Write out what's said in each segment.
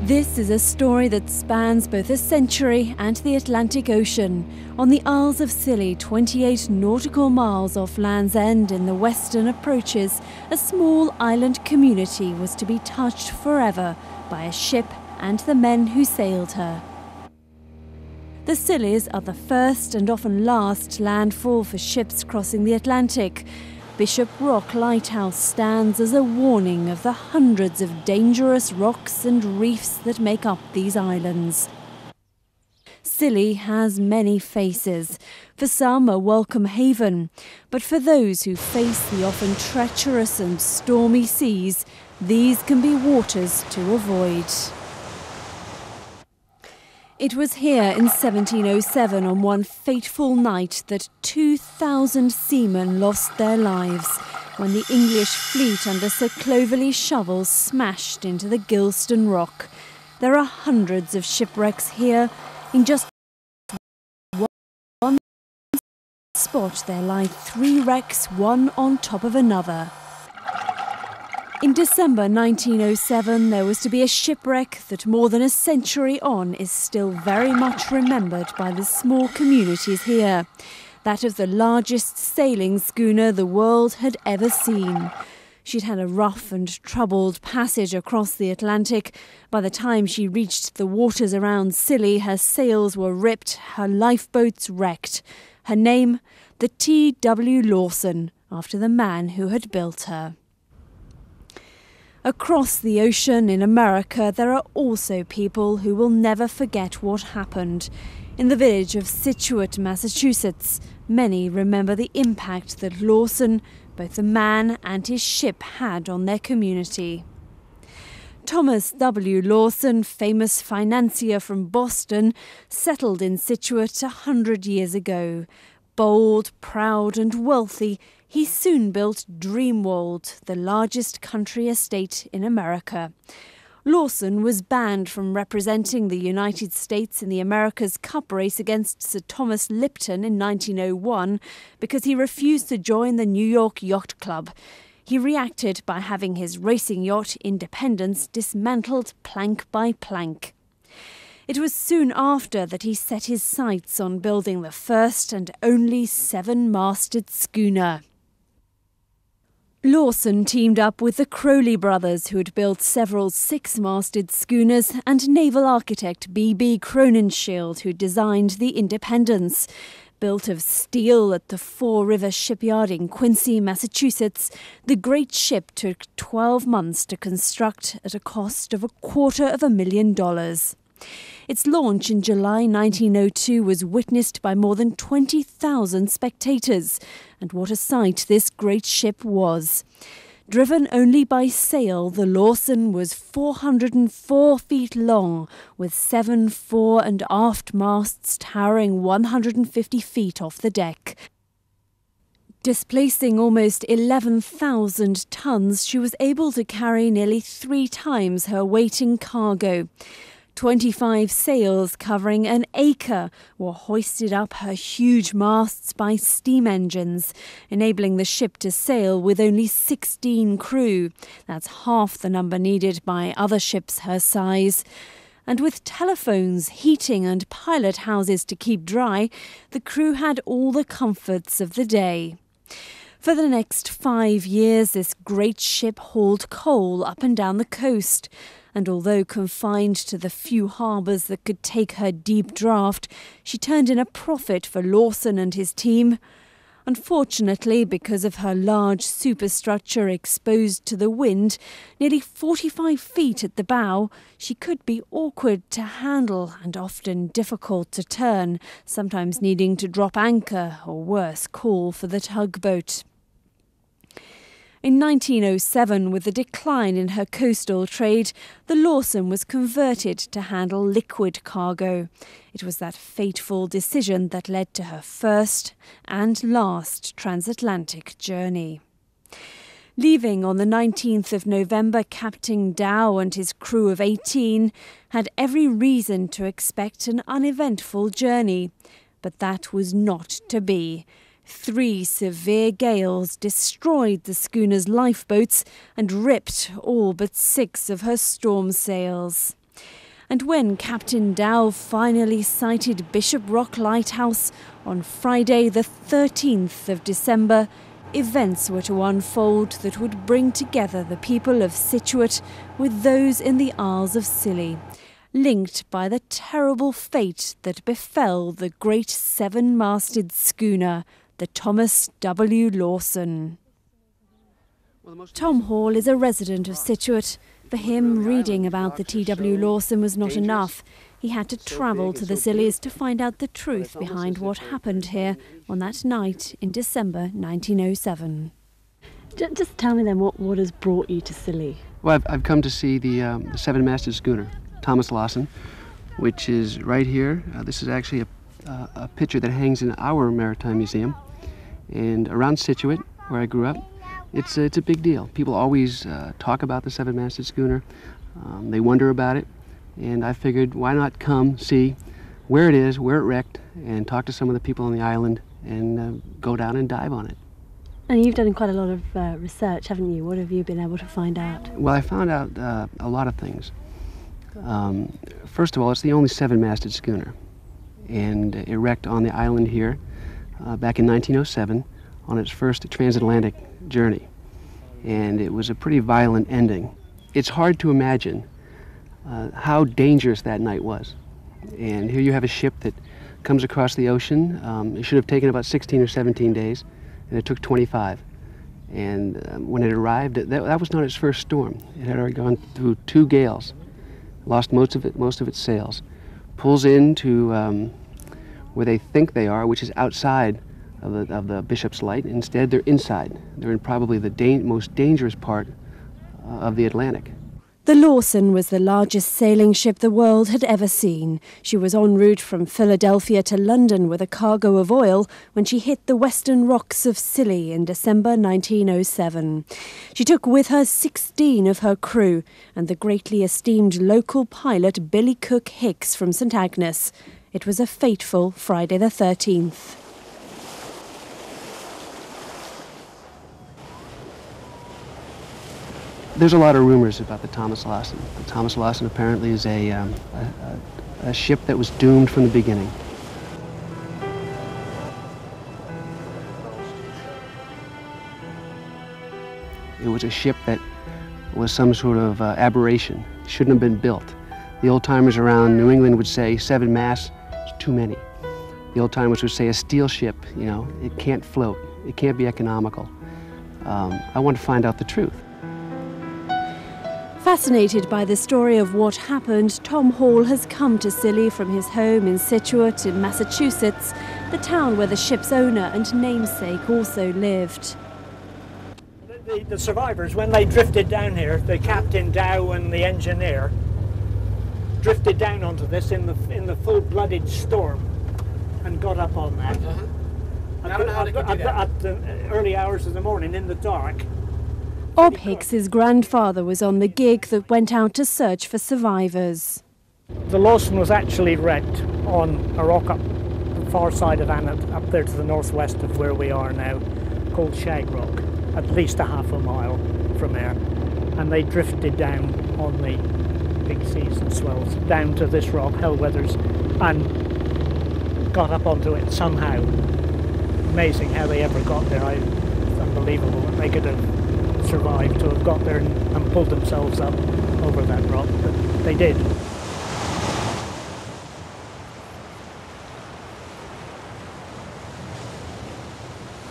This is a story that spans both a century and the Atlantic Ocean. On the Isles of Scilly, 28 nautical miles off Land's End in the western approaches, a small island community was to be touched forever by a ship and the men who sailed her. The Scillies are the first and often last landfall for ships crossing the Atlantic. Bishop Rock Lighthouse stands as a warning of the hundreds of dangerous rocks and reefs that make up these islands. Scilly has many faces. For some, a welcome haven, but for those who face the often treacherous and stormy seas, these can be waters to avoid. It was here in 1707 on one fateful night that 2,000 seamen lost their lives when the English fleet under Sir Clovelly Shovel smashed into the Gilston Rock. There are hundreds of shipwrecks here. In just one spot there lie 3 wrecks, one on top of another. In December 1907, there was to be a shipwreck that more than a century on is still very much remembered by the small communities here. That of the largest sailing schooner the world had ever seen. She'd had a rough and troubled passage across the Atlantic. By the time she reached the waters around Scilly, her sails were ripped, her lifeboats wrecked. Her name, the T.W. Lawson, after the man who had built her. Across the ocean in America, there are also people who will never forget what happened. In the village of Scituate, Massachusetts, many remember the impact that Lawson, both the man and his ship, had on their community. Thomas W. Lawson, famous financier from Boston, settled in Scituate 100 years ago. Bold, proud and wealthy, he soon built Dreamworld, the largest country estate in America. Lawson was banned from representing the United States in the America's Cup race against Sir Thomas Lipton in 1901 because he refused to join the New York Yacht Club. He reacted by having his racing yacht Independence dismantled plank by plank. It was soon after that he set his sights on building the first and only 7-masted schooner. Lawson teamed up with the Crowley brothers, who had built several 6-masted schooners, and naval architect B.B. Crowninshield, who designed the Independence. Built of steel at the Four River Shipyard in Quincy, Massachusetts, the great ship took 12 months to construct at a cost of $250,000. Its launch in July 1902 was witnessed by more than 20,000 spectators, and what a sight this great ship was. Driven only by sail, the Lawson was 404 feet long, with 7 fore and aft masts towering 150 feet off the deck. Displacing almost 11,000 tons, she was able to carry nearly 3 times her weight in cargo. 25 sails covering an acre were hoisted up her huge masts by steam engines, enabling the ship to sail with only 16 crew. That's half the number needed by other ships her size. And with telephones, heating and pilot houses to keep dry, the crew had all the comforts of the day. For the next 5 years, this great ship hauled coal up and down the coast. And although confined to the few harbours that could take her deep draft, she turned in a profit for Lawson and his team. Unfortunately, because of her large superstructure exposed to the wind, nearly 45 feet at the bow, she could be awkward to handle and often difficult to turn, sometimes needing to drop anchor or worse, call for the tugboat. In 1907, with the decline in her coastal trade, the Lawson was converted to handle liquid cargo. It was that fateful decision that led to her first and last transatlantic journey. Leaving on the 19th of November, Captain Dow and his crew of 18 had every reason to expect an uneventful journey. But that was not to be. 3 severe gales destroyed the schooner's lifeboats and ripped all but 6 of her storm sails. And when Captain Dow finally sighted Bishop Rock Lighthouse on Friday the 13th of December, events were to unfold that would bring together the people of Scituate with those in the Isles of Scilly, linked by the terrible fate that befell the great seven-masted schooner, the Thomas W. Lawson. Tom Hall is a resident of Scituate. For him, reading about the T.W. Lawson was not enough. He had to travel to the Scillies to find out the truth behind what happened here on that night in December 1907. Just tell me then, what has brought you to Scilly? Well, I've come to see the seven-masted schooner, Thomas Lawson, which is right here. This is actually a picture that hangs in our Maritime Museum. And around Scituate, where I grew up, it's a big deal. People always talk about the seven-masted schooner. They wonder about it. And I figured, why not come see where it is, where it wrecked, and talk to some of the people on the island and go down and dive on it. And you've done quite a lot of research, haven't you? What have you been able to find out? Well, I found out a lot of things. First of all, it's the only seven-masted schooner. And it wrecked on the island here back in 1907 on its first transatlantic journey. And it was a pretty violent ending. It's hard to imagine how dangerous that night was. And here you have a ship that comes across the ocean. It should have taken about 16 or 17 days, and it took 25. And when it arrived, that was not its first storm. It had already gone through 2 gales, lost most of its sails, pulls into where they think they are, which is outside of the Bishop's Light. Instead, they're inside. They're in probably the most dangerous part of the Atlantic. The Lawson was the largest sailing ship the world had ever seen. She was en route from Philadelphia to London with a cargo of oil when she hit the western rocks of Scilly in December 1907. She took with her 16 of her crew and the greatly esteemed local pilot Billy Cook Hicks from St Agnes. It was a fateful Friday the 13th. There's a lot of rumors about the Thomas Lawson. The Thomas Lawson apparently is a ship that was doomed from the beginning. It was a ship that was some sort of aberration. Shouldn't have been built. The old-timers around New England would say 7 masts is too many. The old-timers would say a steel ship, you know, it can't float. It can't be economical. I want to find out the truth. Fascinated by the story of what happened, Tom Hall has come to Scilly from his home in Scituate in Massachusetts, the town where the ship's owner and namesake also lived. The survivors, when they drifted down here, the Captain Dow and the engineer drifted down onto this in the full-blooded storm and got up on that at the early hours of the morning in the dark. Ob Hicks's grandfather was on the gig that went out to search for survivors. The Lawson was actually wrecked on a rock up the far side of Annet, up there to the northwest of where we are now, called Shag Rock, at least a half a mile from there. And they drifted down on the big seas and swells down to this rock, Hellwethers, and got up onto it somehow. Amazing how they ever got there. It's unbelievable that they could have survived to have got there and pulled themselves up over that rock, but they did.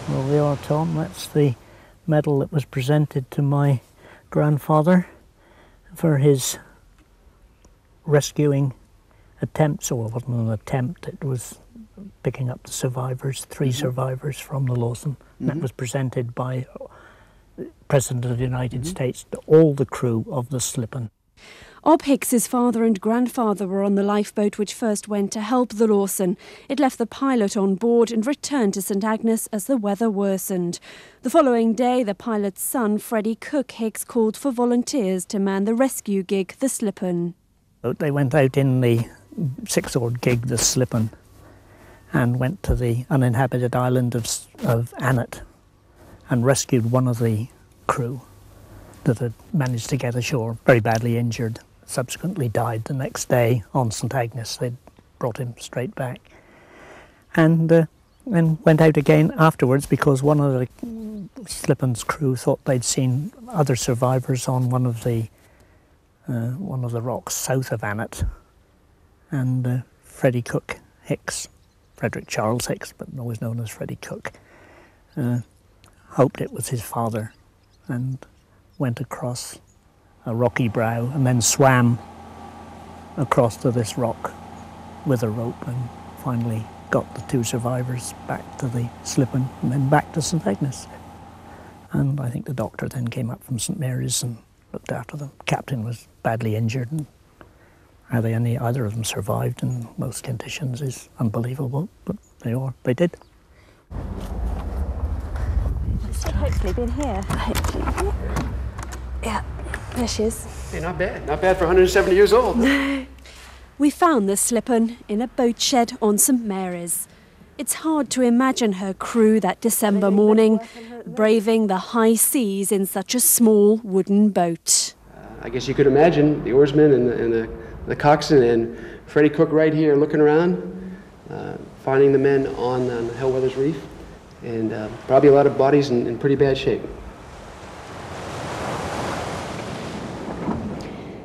Well, there are, Tom. That's the medal that was presented to my grandfather for his rescuing attempts, or it wasn't an attempt, it was picking up the survivors, 3 survivors from the Lawson. And that was presented by President of the United States to all the crew of the Slippen. Ob Hicks's father and grandfather were on the lifeboat which first went to help the Lawson. It left the pilot on board and returned to St Agnes as the weather worsened. The following day, the pilot's son, Freddie Cook Hicks, called for volunteers to man the rescue gig, the Slippen. They went out in the 6-oared gig, the Slippen, and went to the uninhabited island of Annet and rescued one of the crew that had managed to get ashore, very badly injured. subsequently died the next day on St Agnes. They'd brought him straight back. And went out again afterwards because one of the Slippen's crew thought they'd seen other survivors on one of the rocks south of Annet. And Freddie Cook Hicks, Frederick Charles Hicks, but always known as Freddie Cook, hoped it was his father and went across a rocky brow and then swam across to this rock with a rope and finally got the two survivors back to the Slippen and then back to St Agnes. And I think the doctor then came up from St Mary's and looked after them. Captain was badly injured, and how either of them survived in most conditions is unbelievable, but they did. She's hopefully been here. Hopefully. Yeah, there she is. Hey, not bad. Not bad for 170 years old. We found the Slippen in a boat shed on St Mary's. It's hard to imagine her crew that December morning, braving the high seas in such a small wooden boat. I guess you could imagine the oarsman and the coxswain and Freddie Cook right here looking around, finding the men on Hellweather's Reef, and probably a lot of bodies in pretty bad shape.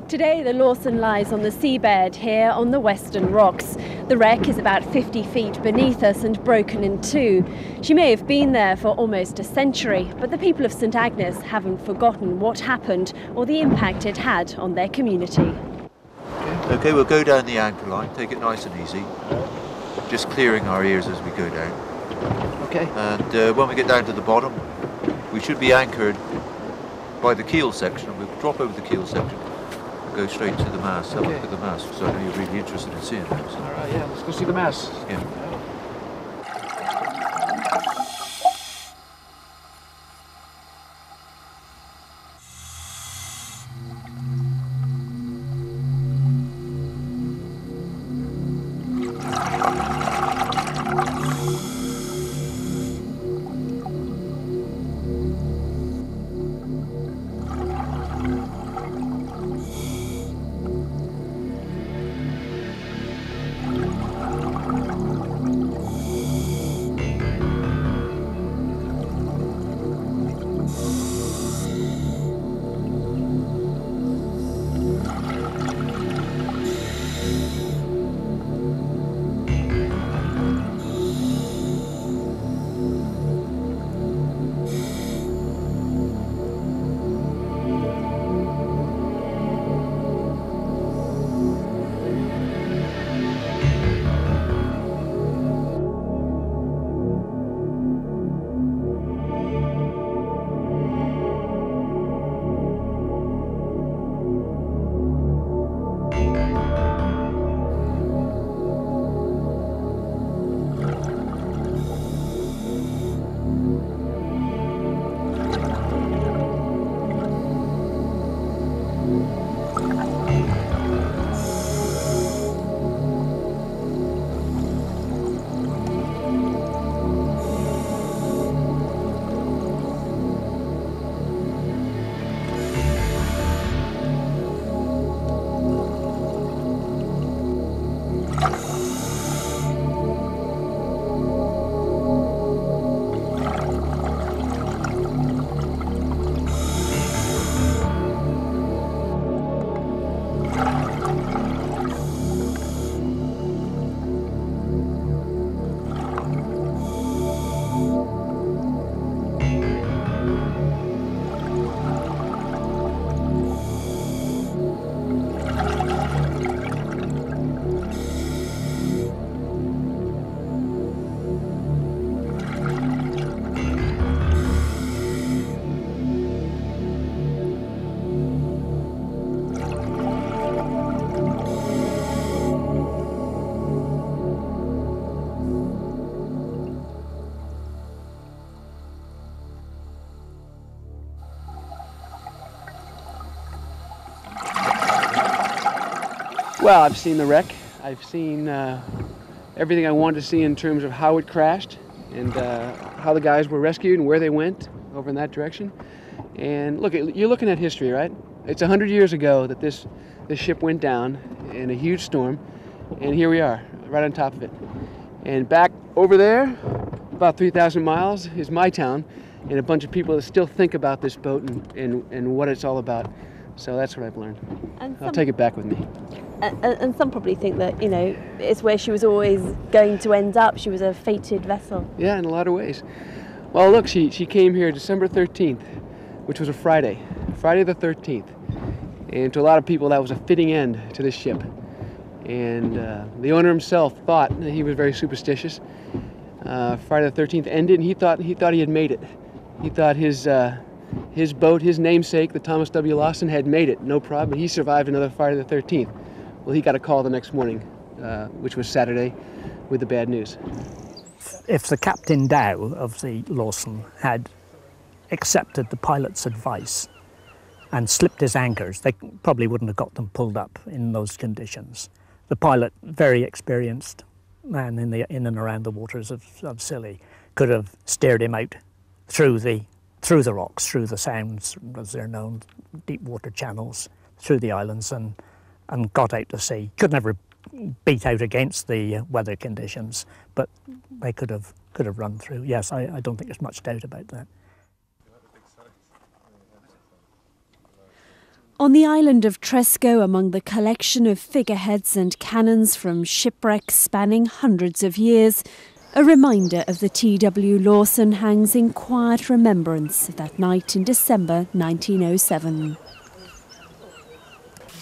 Today the Lawson lies on the seabed here on the Western Rocks. The wreck is about 50 feet beneath us and broken in two. She may have been there for almost a century, but the people of St Agnes haven't forgotten what happened or the impact it had on their community. Okay, we'll go down the anchor line, take it nice and easy. Just clearing our ears as we go down. Okay. And when we get down to the bottom, we should be anchored by the keel section, and we'll drop over the keel section. Go straight to the mast, have a look at the mast, so I know you're really interested in seeing that. So. All right, yeah, let's go see the mast. Yeah. Well, I've seen the wreck. I've seen everything I wanted to see in terms of how it crashed and how the guys were rescued and where they went over in that direction. And look, you're looking at history, right? It's 100 years ago that this the ship went down in a huge storm, and here we are, right on top of it. And back over there, about 3,000 miles, is my town, and a bunch of people that still think about this boat and what it's all about. So that's what I've learned. I'll take it back with me. And some probably think that, you know, it's where she was always going to end up. She was a fated vessel. Yeah, in a lot of ways. Well, look, she came here December 13th, which was a Friday the 13th. And to a lot of people, that was a fitting end to this ship. And the owner himself thought, he was very superstitious, Friday the 13th ended, and he thought he had made it. He thought his boat, his namesake, the Thomas W. Lawson, had made it, no problem. He survived another Friday the 13th. Well, he got a call the next morning, which was Saturday, with the bad news. If the Captain Dow of the Lawson had accepted the pilot's advice and slipped his anchors, they probably wouldn't have got them pulled up in those conditions. The pilot, very experienced man in and around the waters of Scilly, could have steered him out through the rocks, through the sounds, as they're known, deep water channels, through the islands, and got out to sea. Could never beat out against the weather conditions, but they could have run through. Yes, I don't think there's much doubt about that. On the island of Tresco, among the collection of figureheads and cannons from shipwrecks spanning hundreds of years, a reminder of the T.W. Lawson hangs in quiet remembrance of that night in December 1907.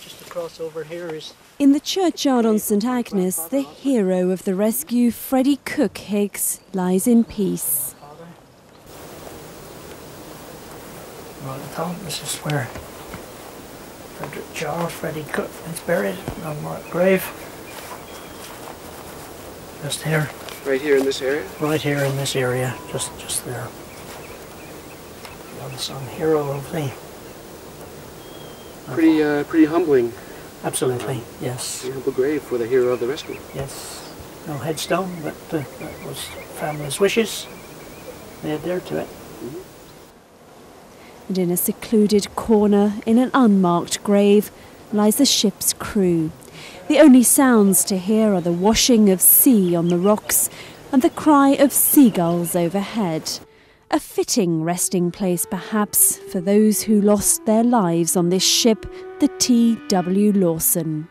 Just across over here is... In the churchyard on St Agnes, the hero of the rescue, Freddie Cook Higgs, lies in peace. Right, Tom, this is where Frederick Charles, Freddie Cook, is buried, unmarked grave. Just here. Right here in this area? Right here in this area, just there. The unsung hero of the... Pretty humbling. Absolutely, yes. Pretty humble grave for the hero of the rescue. Yes. No headstone, but that was family's wishes. They adhered to it. And in a secluded corner, in an unmarked grave, lies the ship's crew. The only sounds to hear are the washing of sea on the rocks and the cry of seagulls overhead. A fitting resting place, perhaps, for those who lost their lives on this ship, the T.W. Lawson.